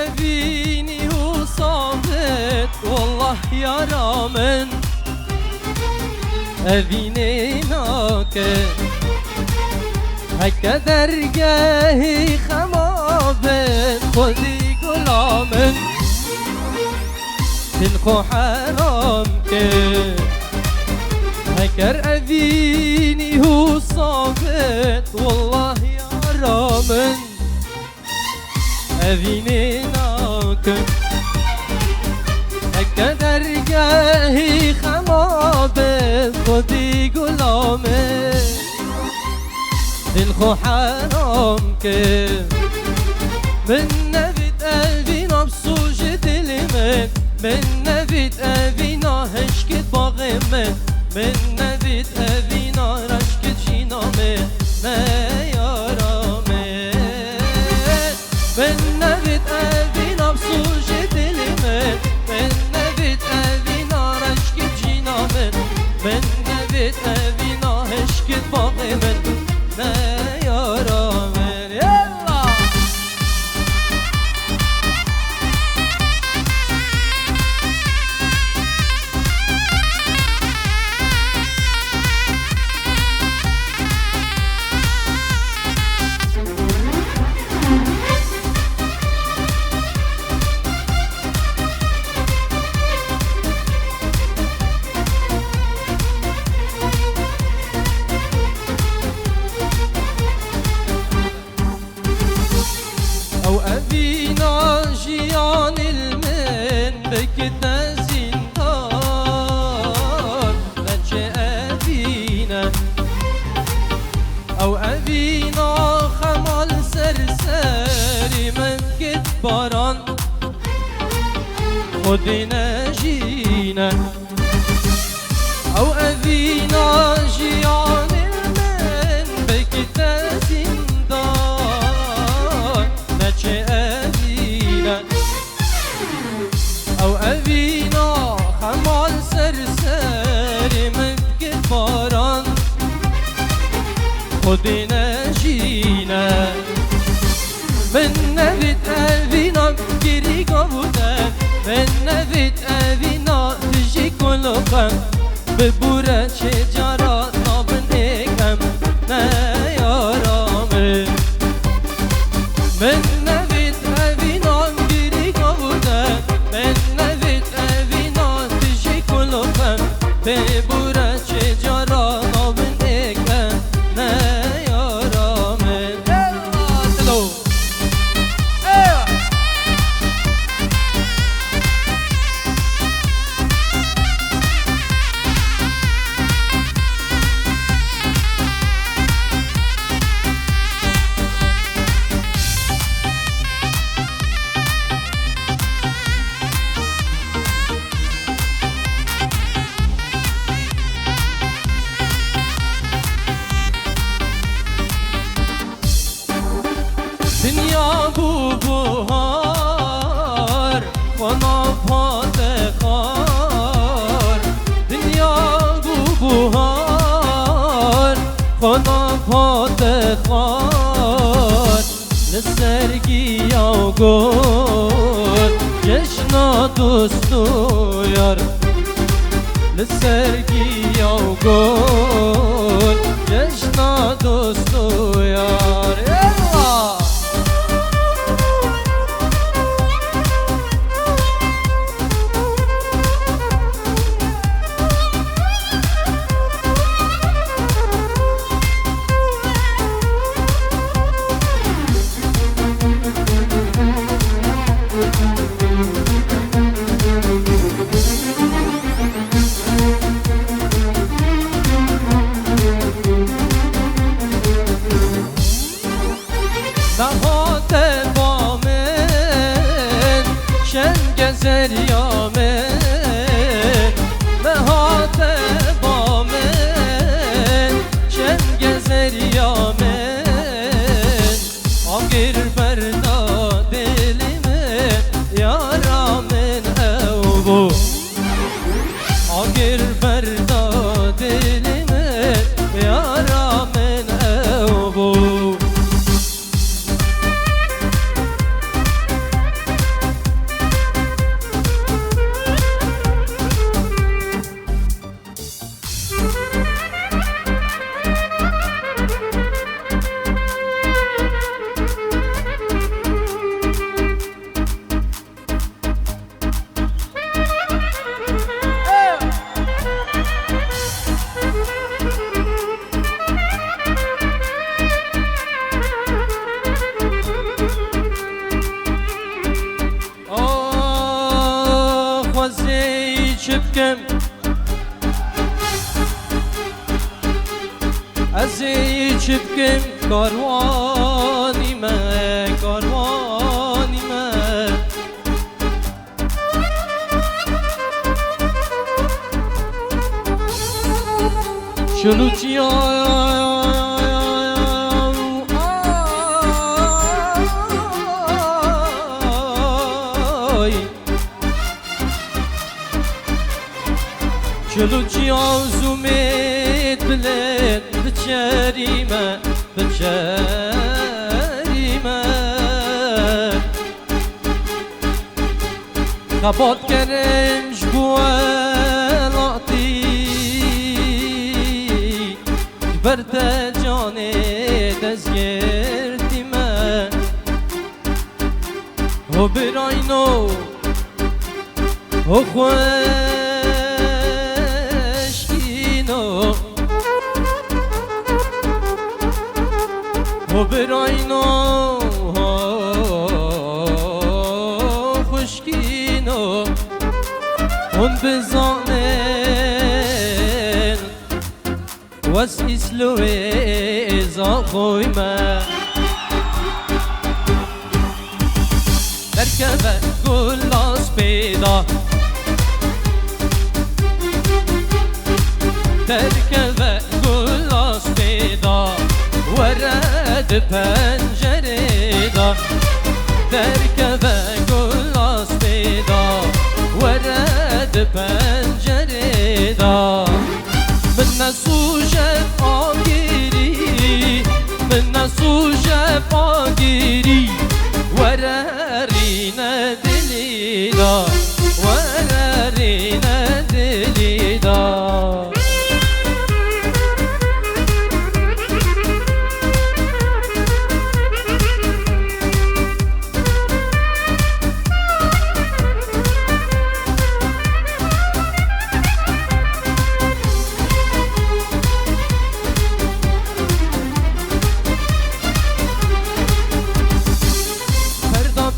أبيني وصابت والله يا رامن أبيني ناكن هكا درگاهی خمابن خودی گلامن تلخو حرام که هكر أبيني هو صابت والله يا رامن أبيني ناكن هكا درگاهی خمابن خودی گلامن الخو حرام که من نبيت أبينا بسوجة المن من نبيت أبينا هشكت باغمن من نبيت أبينا رشكت جينامن ما يارامن من نبيت أبينا بسوجة المن من نبيت أبينا رشكت جينامن من نبيت أبينا هشكت باغمن ما يارامن يلا أو أبينا جيان المن بكتا زندان لنشي أبينا أو أبينا خمال سرساري من كت باران خدنا جينا أو أبينا جيان المن بكتا زندان نچه أبينا أو أبينا خمال سرساري مبكت باران خدنا جينا من نبيت أبينا بكري قبودا من نبيت أبينا تجي كل قم ببورة شجرات نابنكم نا يا رامن من نبيت أبينا بكري قبودا من نبيت أبينا تجي كل قم ببورة شجرات نابنكم نا يا رامن تلو دنیا بو بهار خنا پات خار دنیا بو بهار خنا پات خار لسرگیا و گل جشنا دوستو یار لسرگیا و گل جشنا دوستو یار نهات با من شنگ زریامن نهات با من شنگ زریامن آگر بردا دلمن یارامن او بو آگر بردا دلمن یارامن او بو بکم ازی چی بکم کاروانی من کاروانی من چلو چلو جیان زومید بلند بچریمه بچریمه خبات کرم جبولاتی برد جانه دزگردیمه و براینو و و براینا خوشکینو اون بزانن واس اسلوی زاخوی من درکبه گلاس پیدا درکبه گلاس پیدا ورد پنجره دا درکبه گلاس پیدا ورد پنجره دا من نسوجه آگیری من نسوجه آگیری وررین دلی دا وررین دلی دا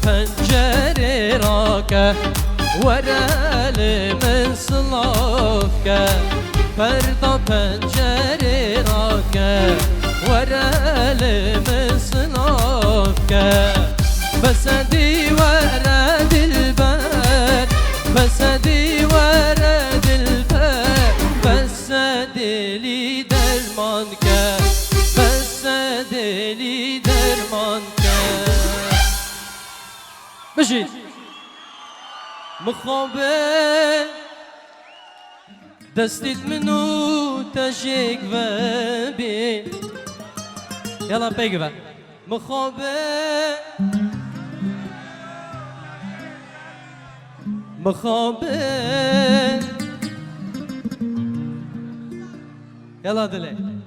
پنجره را که ورل من صلاف که پردا پنجره را که ورل من صلاف که بسدی ورد البر بسدی ورد البر بسدی لی درمان که بسدی لی درمان که بشید مخابه دستید منو تشک و بین یلا بگو مخابه مخابه یلا دلی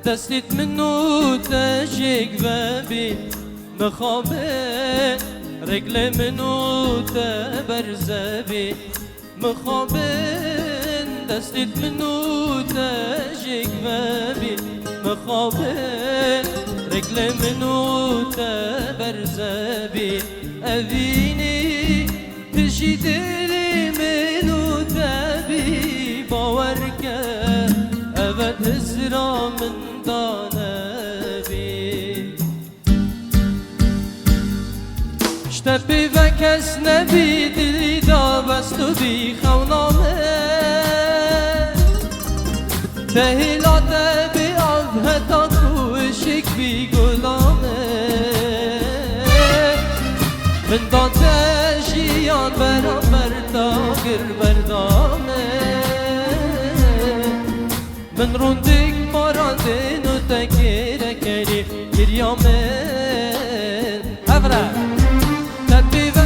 دستید منو تشک و بین مخابه رجل منو تبرز بین مخابه دستید منو تشک و بین مخابه رجل منو تبرز بین اوینی تشی دلی منو تبی باور که اول هزرا من دانبی شتبی و کس نبی دلی دا بست و بی خونامه تهیلات بی آب هتا کوشک بی گلامه من داده جیان برابر داگر بردامه من روندک باراندین و تکیره کری گریامه افره تدبیبه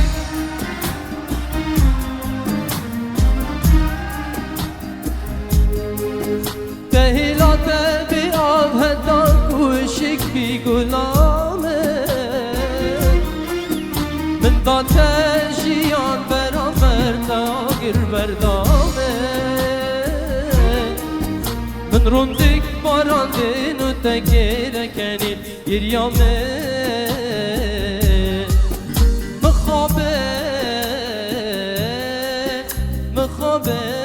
تهیلات بی آب هدا کوشک بی گلامه من داده جیان برابر داگر بردامه من روندک باراندین و تکیره کنی گریامه مخابه مخابه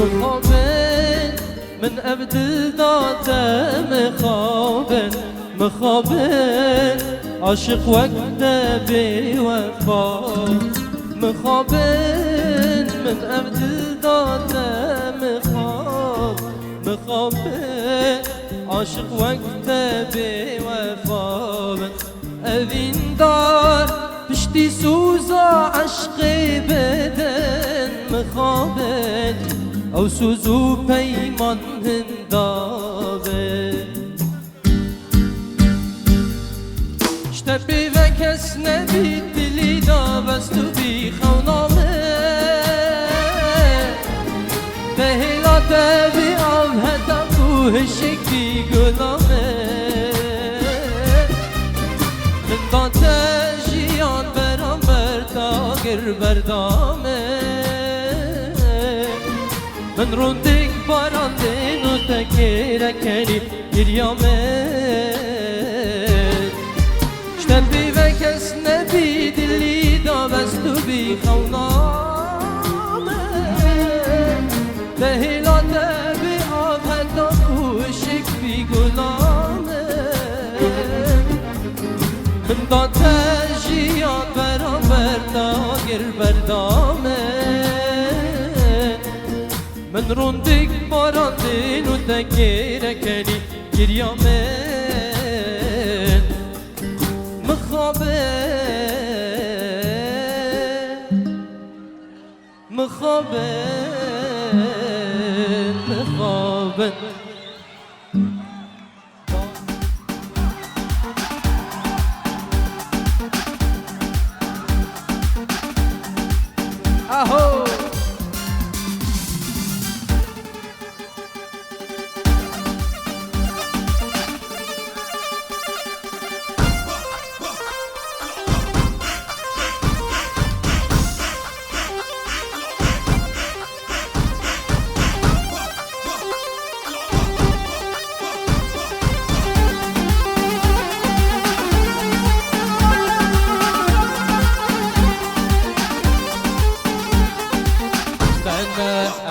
مخابن من ابدل داده مخابن مخابن عاشق وقت بی وفا مخابن من ابدل داده مخابن عاشق وقت بی وفا اوین دار پشتی سوزا عشق بدن مخابن او سوزو پیمان هنداوه شتبی و کس نبی دلی دا بست و بی خونامه تهیلات بی آب هدا کوشک بی گلامه من داده جیان برابر داگر بردامه من روندک باراندین و تکیره کنی گریامه شتبی و کس نبی دلی دا بست و بی خونامه تهیلات بی آب هدا کوشک بی گلامه من داده جیان برابر داگر بردامه من روندک باراندین و تکیره کنی گریامه مخابه مخابه مخابه اهو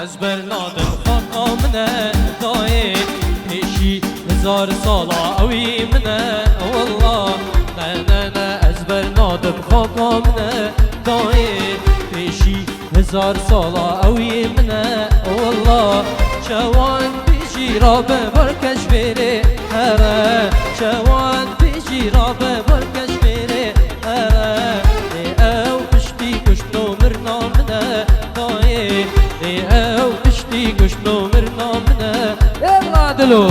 از برنادم خاقا منه دای پیشی هزار سالا اوی منه والله نه نه از برنادم خاقا منه دای پیشی هزار سالا اوی منه والله شوان بیجی را به برکش بره هره شوان بیجی را به برکش بره هره او پشتی کشتو مرنا منه دای او پشتی کشتو مرنا منه یلا دلو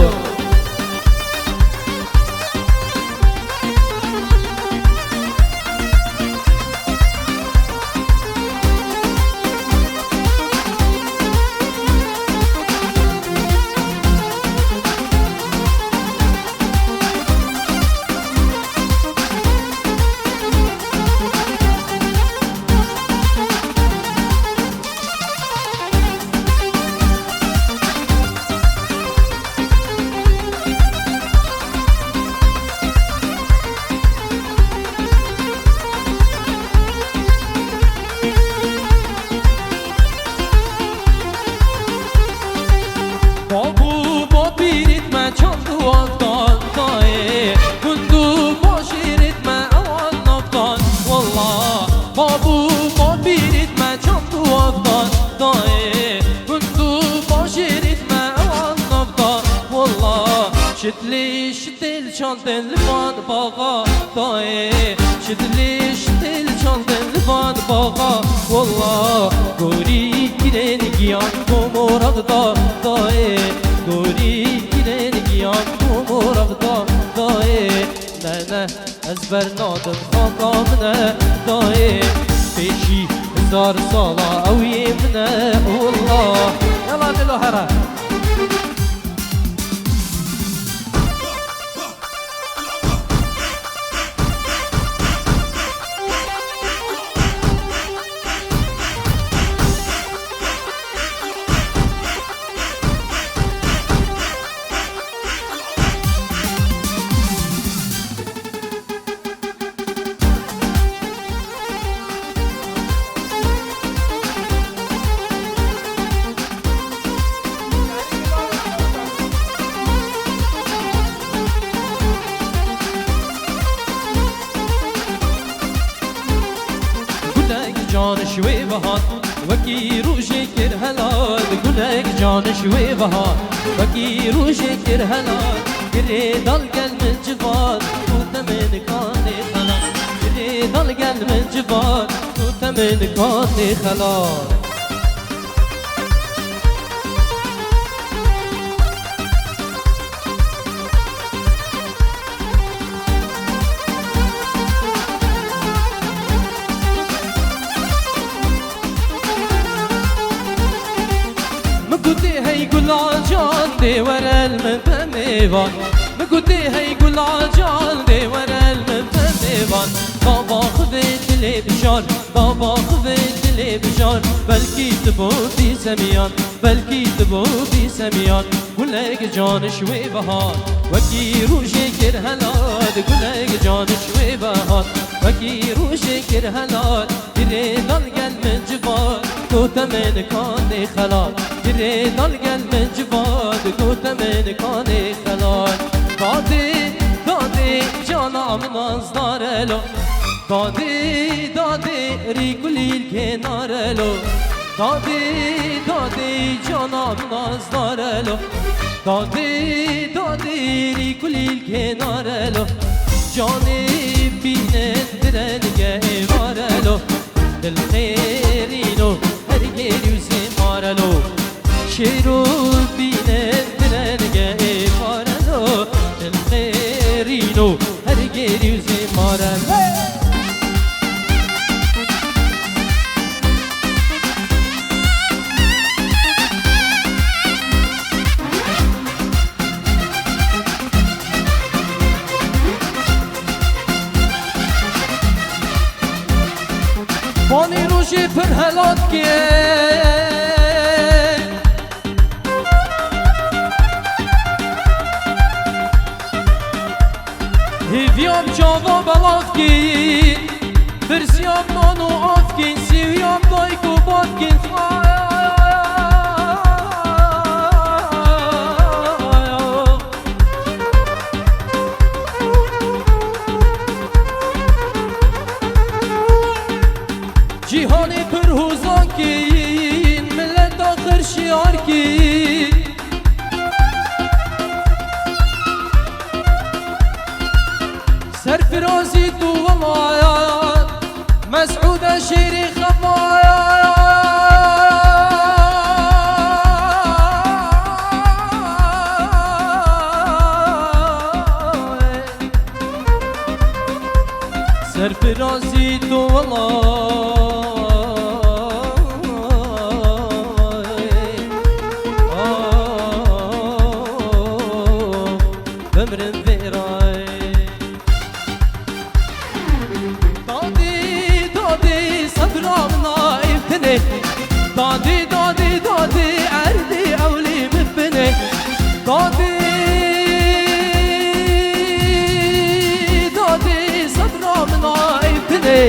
شدلي شدل شاندن لفان باغا داي شدلي شدل شاندن لفان باغا والله قوري كيرين جيان بمورغ دا داي قوري كيرين جيان بمورغ دا داي نه ازبر نادم خاقا منه داي بيشي هزار سالا او يمنه والله يلا دلو هره جان شوي بهات وكي روشي كر هلال قولك جان شوي بهات وكي روشي كر هلال قري ضل قل من جبال وثمن كاني خلال قري ضل قل من جبال وثمن كاني خلال جان دي ورا المنفميبان مقودي هي قول عجان دي ورا المنفميبان بابا خذيت لي بشار بابا خذيت لي بشار بلكي تبو في سميان بلكي تبو في سميان قولك جان شوي بهار وكي روشي كر هلال قولك جان شوي بهار وكي روشي كر هلال يري ضل قل من جبال توتا من كاني خلال يري ضل قل من جبال توتا من كاني خلال دادي دادي جانا من أصدار له دادي دادي ريكولي الكنار له دادي دادي جانا من أصدار له دادي دادي ريكولي الكنار له جاني بينن درنگه وارلو دل خيرينو هرگير يسمارلو شيرو بينن درنگه وارلو دل خيرينو هرگير يسمارلو بانی روشی پر هلات که هیویام جاوا بلاف کی برسیام نانو آف کن سیویام دایکو باد کن جیهانی پر هوزان کی ملت آخر شیار کی سرفرازی تو والله مسعود شیری خفایا سرفرازی تو والله بمرن ذراي دادي دادي صبرامنا ابتني دادي دادي دادي عردي أولي مبني دادي دادي صبرامنا ابتني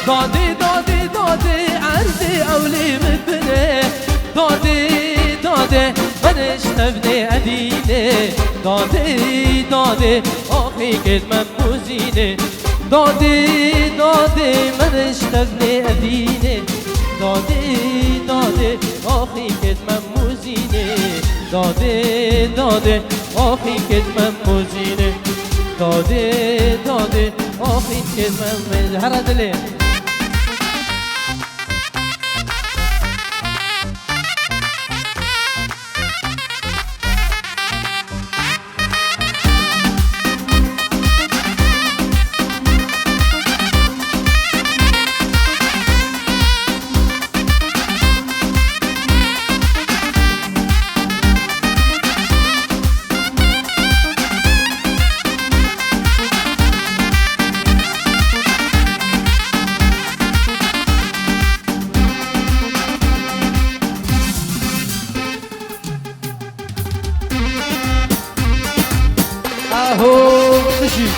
دادي دادي دادي عردي أولي مبني دادي دادي منش نبني أديني دادي دادي آخي كلمة موزيني دادي دادي منش نبني أديني دادي دادي آخي كلمة موزيني داده داده آخی کدمم موزینه داده داده آخی کدمم موزینه هر دلی اهو تجي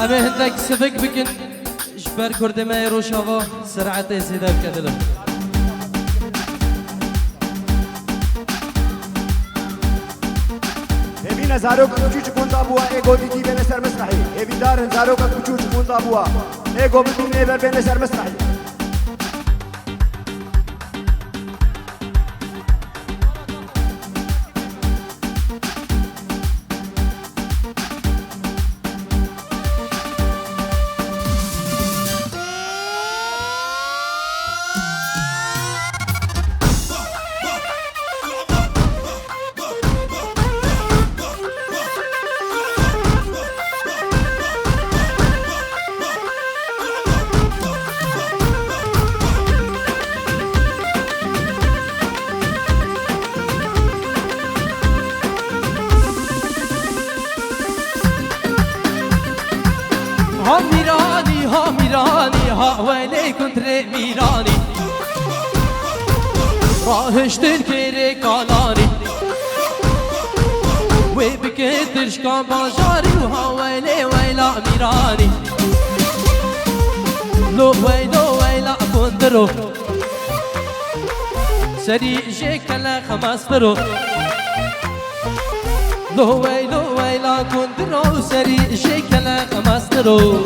امي هندك سفك بكن جبر كرد ما يروشوا سرعة زيادة بكدله هزارو کا کچھ کونتا بوا ایگو دیتی بین سر مسرحی ایویدار هزارو کا کچھ کونتا بوا ایگو بدون بین سر مسرحی ها میرانی ها میرانی ها ولی کنتر میرانی راهش دل کره کالانی و بکترش کام بازاری و ها ولی ویلا میرانی لو ویلا کندرو سری جکل خماسترو لو ويلا كندرو سري شكلا خماسترو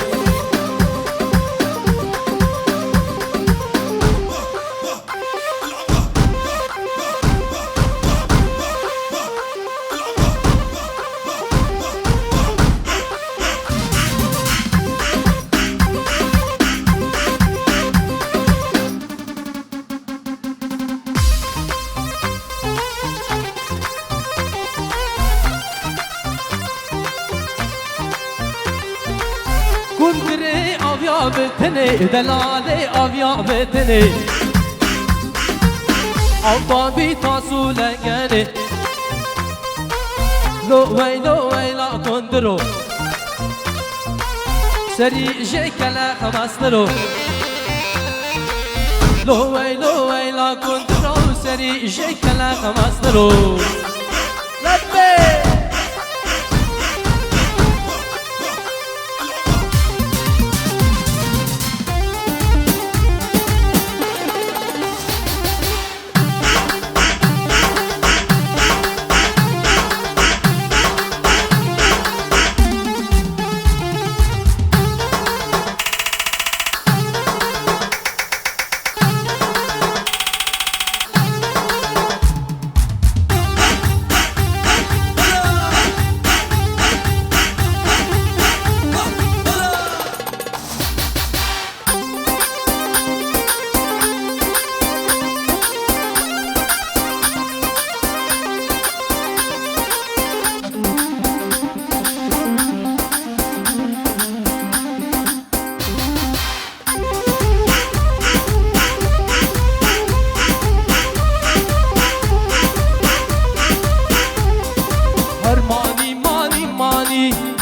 كندري أبيا بتني دلالي أبيا بتني أبا بيتاسو لجني لو ويلا كندرو سري جيكلا خماسترو لو ويلا كندرو سري جيكلا خماسترو لبي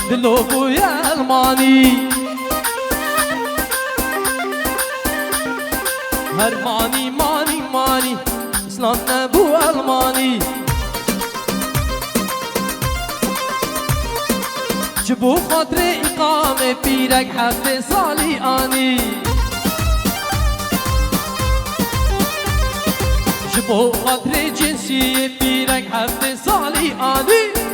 دلوبو يا الماني هرماني ماني اسلام نبو الماني جبو خاطر اقامة بيرك حتى صالي اني جبو خاطر جنسي بيرك حفل صالي آلي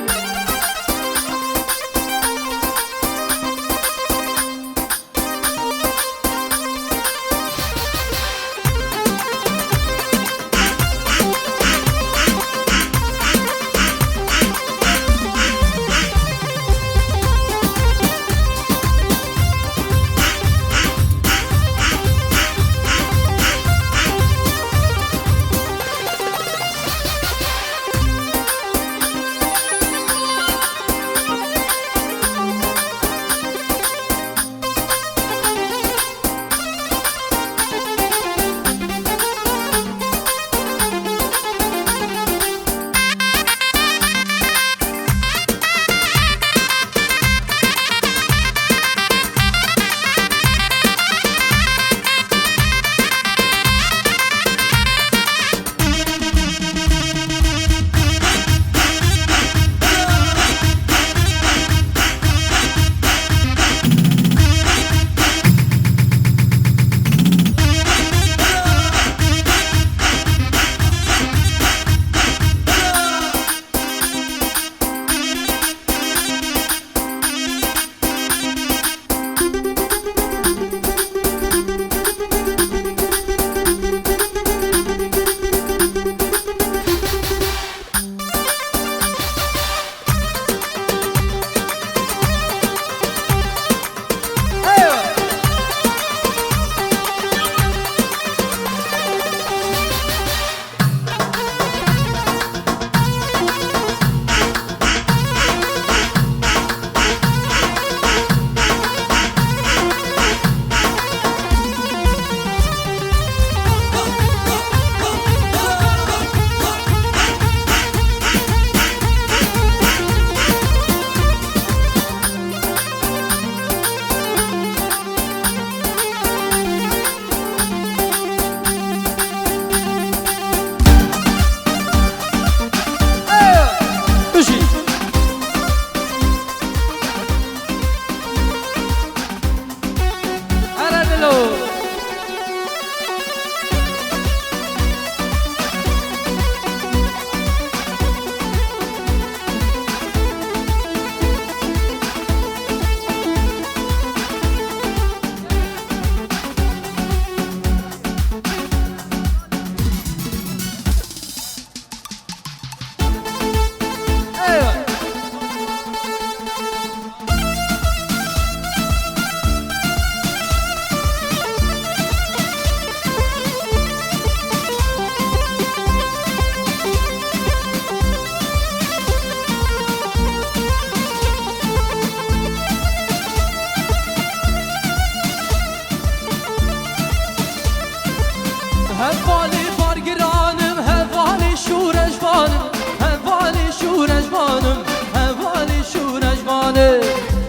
هفالي بارگرانم هفالي شورش بانم هفالي شورش بانم هفالي شورش بانم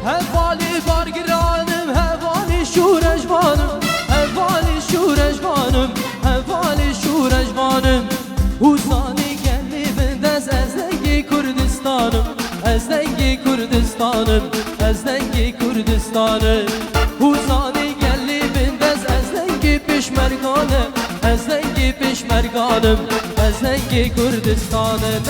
هفالي بارگرانم هفالي شورش بانم هفالي شورش بانم هفالي شورش بانم حسانی گلی بندز از دنگ کردستانم از دنگ کردستانم از دنگ کردستانم حسانی گلی بندز از دنگ پشمرگانم از دنگ پشمرگانم از دنگ کردستانم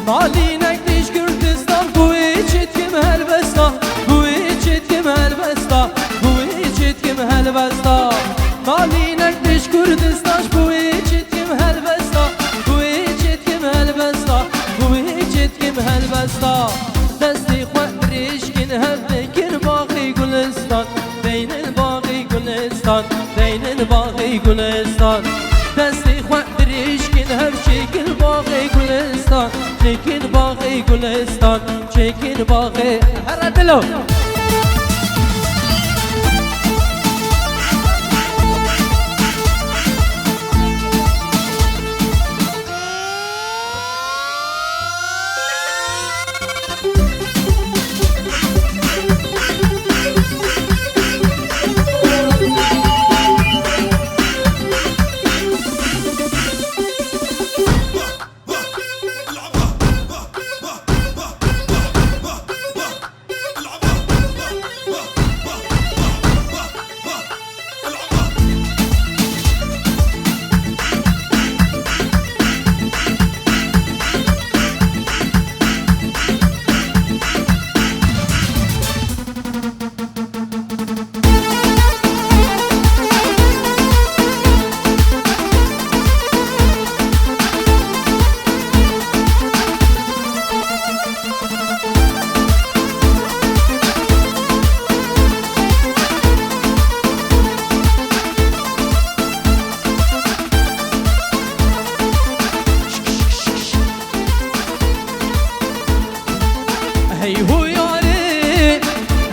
مالی نکدیش کردستان بوی چتکم هلبستا بوی چتکم هلبستا بوی چتکم هلبستا مالی نکدیش کردستان بوی چتکم هلبستا بوی چتکم هلبستا بوی چتکم هلبستا دستی خواه ریشکن هب بكر باغي گلستان بین الباغی گلستان بین الباغی گلستان دستی خود دریش کن هر چکن باغی گلستان چکن باغی گلستان چکن باغی هر دلو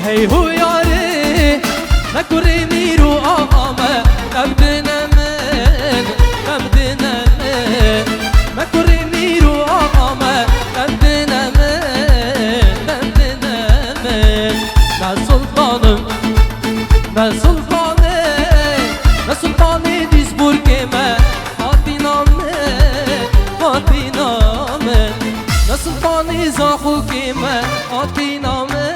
هی هو یاری نکوری میرو آقامه قبدنا من قبدنا من نکوری میرو آقامه قبدنا من قبدنا من من سلطانم من سلطانم من سلطانی دیز برگمه خاطی نامه خاطی نامه من سلطانی زاخو کمه خاطی نامه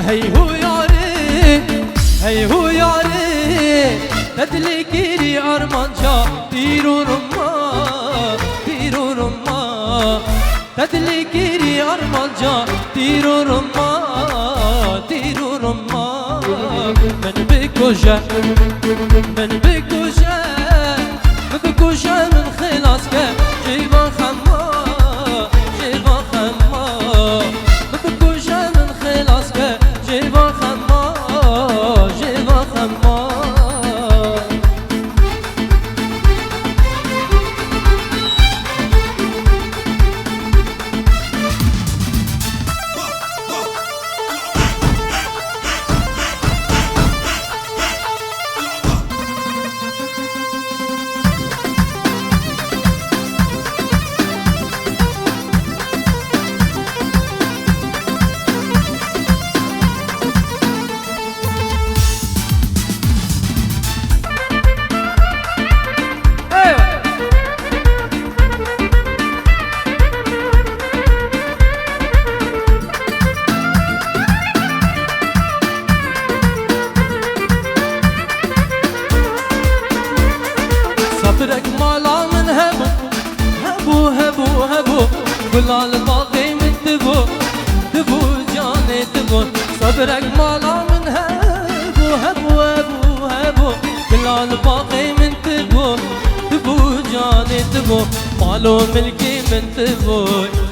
هی هو یاری هی هو یاری تدلی گیری آرمانجا دیرورما دیرورما تدلی گیری آرمانجا دیرورما دیرورما من بکوشم من بکوشم من بکوشم من خلاص که جیوان خما جیوان خما من بکوشم من خلاص که جیوان خما جیوان خما صبرك مالا من هبو هبو هبو هبو قلال باقي من تبو تبو جاني تبو صبرك مالا من هبو هبو هبو هبو قلال باقي من تبو تبو جاني تبو مالو ملكي من تبو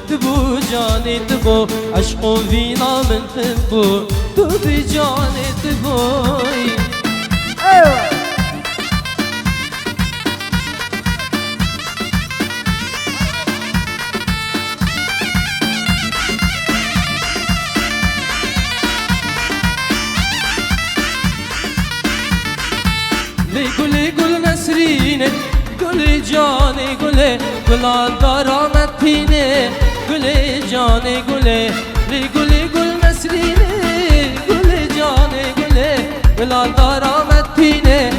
تبو جاني تبو عشقو فينا من تبو تبو جاني تبو ايوه گلی گل نسرینه گل جانی گله گلال دارامت پینه گل جانی گله گلی گل نسرینه گل جانی گله گلال دارامت پینه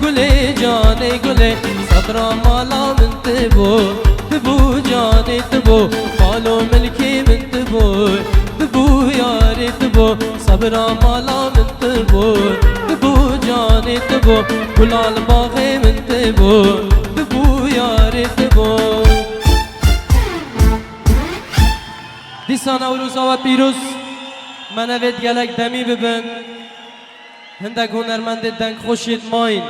گل جانی گله صبرا مالا من تبو تبو جاني تبو خالو ملكي من تبو تبو ياري تبو صبرا مالا من تبو تبو جاني تبو كلال باغي من تبو تبو ياري تبو دیسان اوروز و پیروز من اوید گلک دمی ببن هندک هنرمند دنگ خوشید ماین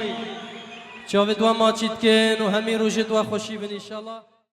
چاوید و ماچید کن و همین روشید و خوشی بن انشالله